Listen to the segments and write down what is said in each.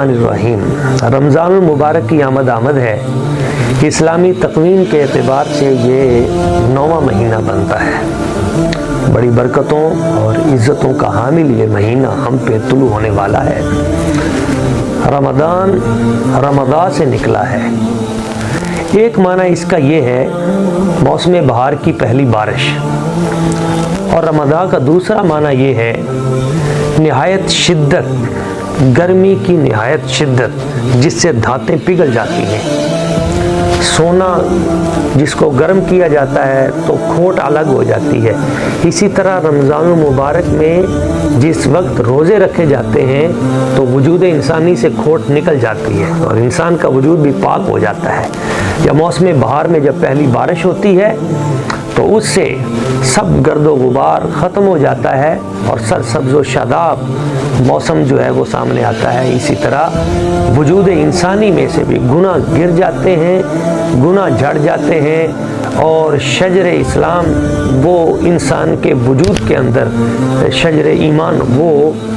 الرحیم۔ رمضان المبارک کی آمد ہے۔ اسلامی تقویم کے اعتبار سے یہ 9واں مہینہ بنتا ہے۔ بڑی برکتوں اور عزتوں کا حامل یہ مہینہ ہم پہ طلوع ہونے والا ہے۔ رمضان سے نکلا ہے۔ ایک معنی اس کا یہ ہے موسم بہار کی پہلی بارش، اور رمضان کا دوسرا معنی یہ ہے نہایت شدت، گرمی کی نہایت شدت جس سے دھاتیں پگھل جاتی ہیں۔ سونا جس کو گرم کیا جاتا ہے تو کھوٹ الگ ہو جاتی ہے، اسی طرح رمضان المبارک میں جس وقت روزے رکھے جاتے ہیں تو وجود انسانی سے کھوٹ نکل جاتی ہے اور انسان کا وجود بھی پاک ہو جاتا ہے۔ یا موسم بہار میں جب پہلی بارش ہوتی ہے تو اس سے سب گرد و غبار ختم ہو جاتا ہے اور سرسبز و شاداب موسم جو ہے وہ سامنے آتا ہے۔ اسی طرح وجود انسانی میں سے بھی گناہ گر جاتے ہیں، گناہ جھڑ جاتے ہیں، اور شجر اسلام وہ انسان کے وجود کے اندر شجر ایمان وہ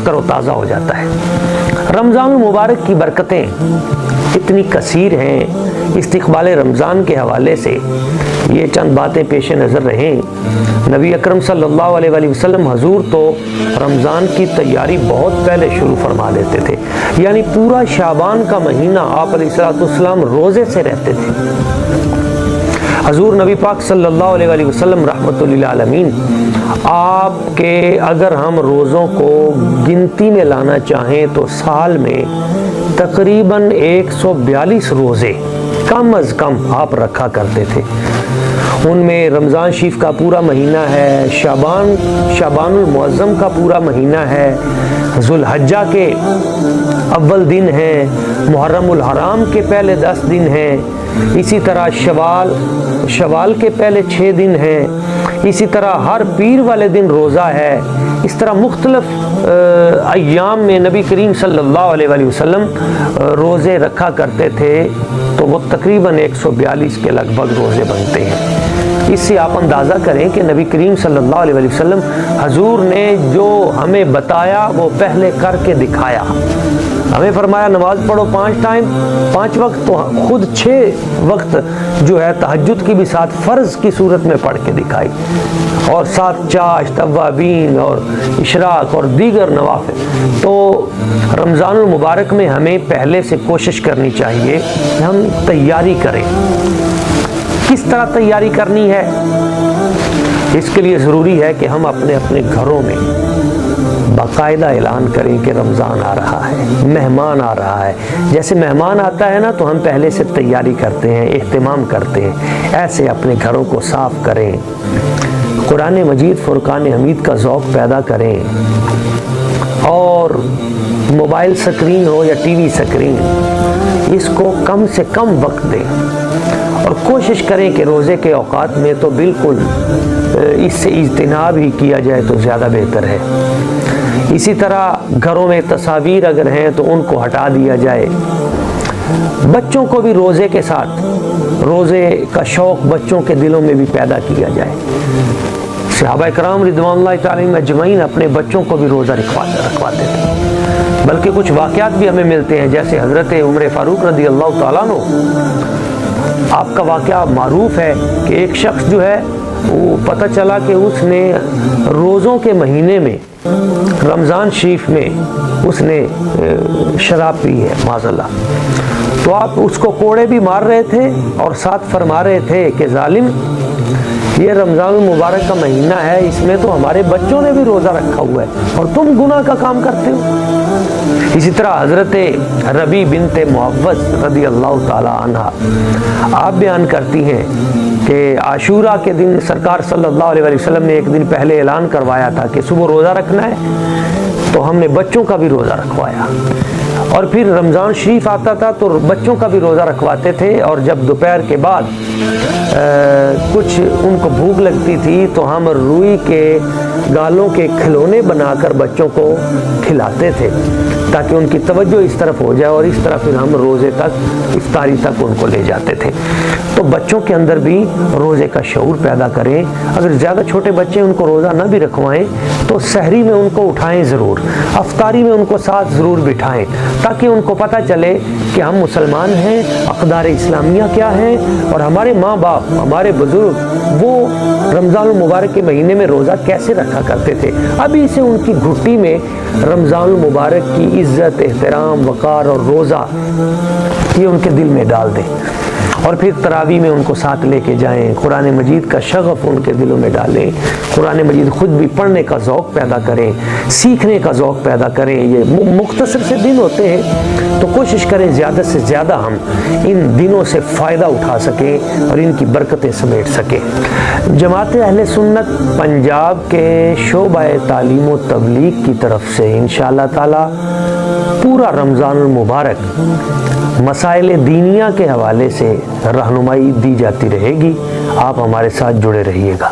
تر و تازہ ہو جاتا ہے۔ رمضان المبارک کی برکتیں اتنی کثیر ہیں۔ استقبال رمضان کے حوالے سے یہ چند باتیں پیش نظر رہیں۔ نبی اکرم صلی اللہ علیہ وآلہ وسلم حضور تو رمضان کی تیاری بہت پہلے شروع فرما دیتے تھے، یعنی پورا شعبان کا مہینہ آپ علیہ السلام روزے سے رہتے تھے۔ حضور نبی پاک صلی اللہ علیہ وآلہ وسلم رحمۃ للعالمین آپ کے اگر ہم روزوں کو گنتی میں لانا چاہیں تو سال میں تقریباً 142 روزے کم از کم آپ رکھا کرتے تھے۔ ان میں رمضان شریف کا پورا مہینہ ہے، شعبان المعظم کا پورا مہینہ ہے، ذوالحجہ کے اول دن ہیں، محرم الحرام کے پہلے 10 دن ہیں، اسی طرح شوال کے پہلے 6 دن ہیں، اسی طرح ہر پیر والے دن روزہ ہے۔ اس طرح مختلف ایام میں نبی کریم صلی اللہ علیہ وآلہ وسلم روزے رکھا کرتے تھے، تو وہ تقریباً 142 کے لگ بھگ روزے بنتے ہیں۔ اس سے آپ اندازہ کریں کہ نبی کریم صلی اللہ علیہ وآلہ وسلم حضور نے جو ہمیں بتایا وہ پہلے کر کے دکھایا۔ ہمیں فرمایا نماز پڑھو 5 ٹائم 5 وقت، تو خود 6 وقت جو ہے تہجد کی بھی 7 فرض کی صورت میں پڑھ کے دکھائی، اور 7 چاشت، توابین اور اشراق اور دیگر نوافل۔ تو رمضان المبارک میں ہمیں پہلے سے کوشش کرنی چاہیے کہ ہم تیاری کریں۔ کس طرح تیاری کرنی ہے؟ اس کے لیے ضروری ہے کہ ہم اپنے گھروں میں باقاعدہ اعلان کریں کہ رمضان آ رہا ہے، مہمان آ رہا ہے۔ جیسے مہمان آتا ہے نا تو ہم پہلے سے تیاری کرتے ہیں، اہتمام کرتے ہیں، ایسے اپنے گھروں کو صاف کریں، قرآن مجید فرقان حمید کا ذوق پیدا کریں، اور موبائل سکرین ہو یا ٹی وی سکرین اس کو کم سے کم وقت دیں، اور کوشش کریں کہ روزے کے اوقات میں تو بالکل اس سے اجتناب ہی کیا جائے تو زیادہ بہتر ہے۔ اسی طرح گھروں میں تصاویر اگر ہیں تو ان کو ہٹا دیا جائے۔ بچوں کو بھی روزے کے ساتھ روزے کا شوق بچوں کے دلوں میں بھی پیدا کیا جائے۔ صحابہ کرام رضوان اللہ تعالی اجمعین اپنے بچوں کو بھی روزہ رکھواتے تھے، بلکہ کچھ واقعات بھی ہمیں ملتے ہیں، جیسے حضرت عمر فاروق رضی اللہ تعالیٰ عنہ، آپ کا واقعہ معروف ہے کہ ایک شخص جو ہے وہ پتہ چلا کہ اس نے روزوں کے مہینے میں رمضان شریف میں اس نے شراب پی ہے معاذ اللہ، تو آپ اس کو کوڑے بھی مار رہے تھے اور ساتھ فرما رہے تھے کہ ظالم، یہ رمضان المبارک کا مہینہ ہے، اس میں تو ہمارے بچوں نے بھی روزہ رکھا ہوا ہے اور تم گناہ کا کام کرتے ہو۔ اسی طرح حضرت ربی بنت معوذ رضی اللہ تعالی عنہ آپ بیان کرتی ہیں کہ عاشورہ کے دن سرکار صلی اللہ علیہ وسلم نے ایک دن پہلے اعلان کروایا تھا کہ صبح روزہ رکھنا ہے، تو ہم نے بچوں کا بھی روزہ رکھوایا، اور پھر رمضان شریف آتا تھا تو بچوں کا بھی روزہ رکھواتے تھے، اور جب دوپہر کے بعد کچھ ان کو بھوک لگتی تھی تو ہم روئی کے گالوں کے کھلونے بنا کر بچوں کو کھلاتے تھے تاکہ ان کی توجہ اس طرف ہو جائے، اور اس طرح پھر ہم روزے تک افطاری تک ان کو لے جاتے تھے۔ تو بچوں کے اندر بھی روزے کا شعور پیدا کریں. اگر زیادہ چھوٹے بچے ان کو روزہ نہ بھی رکھوائیں تو سحری میں ان کو اٹھائیں ضرور, افطاری میں ان کو ساتھ ضرور بٹھائیں, تاکہ ان کو پتہ چلے کہ ہم مسلمان ہیں, اقدار اسلامیہ کیا ہیں, اور ہمارے ماں باپ, ہمارے بزرگ وہ رمضان المبارک کے مہینے میں روزہ کیسے رکھا کرتے تھے. ابھی سے ان کی گھٹی میں رمضان المبارک کی عزت, احترام, وقار اور روزہ یہ ان کے دل میں ڈال دیں, اور پھر تراویح میں ان کو ساتھ لے کے جائیں. قرآن مجید کا شغف ان کے دلوں میں ڈالیں, قرآن مجید خود بھی پڑھنے کا ذوق پیدا کریں, سیکھنے کا ذوق پیدا کریں. یہ مختصر سے دن ہوتے ہیں تو کوشش کریں زیادہ سے زیادہ ہم ان دنوں سے فائدہ اٹھا سکیں اور ان کی برکتیں سمیٹ سکیں. جماعت اہل سنت پنجاب کے شعبہ تعلیم و تبلیغ کی طرف سے انشاءاللہ تعالی پورا رمضان المبارک مسائل دینیہ کے حوالے سے رہنمائی دی جاتی رہے گی. آپ ہمارے ساتھ جڑے رہیے گا.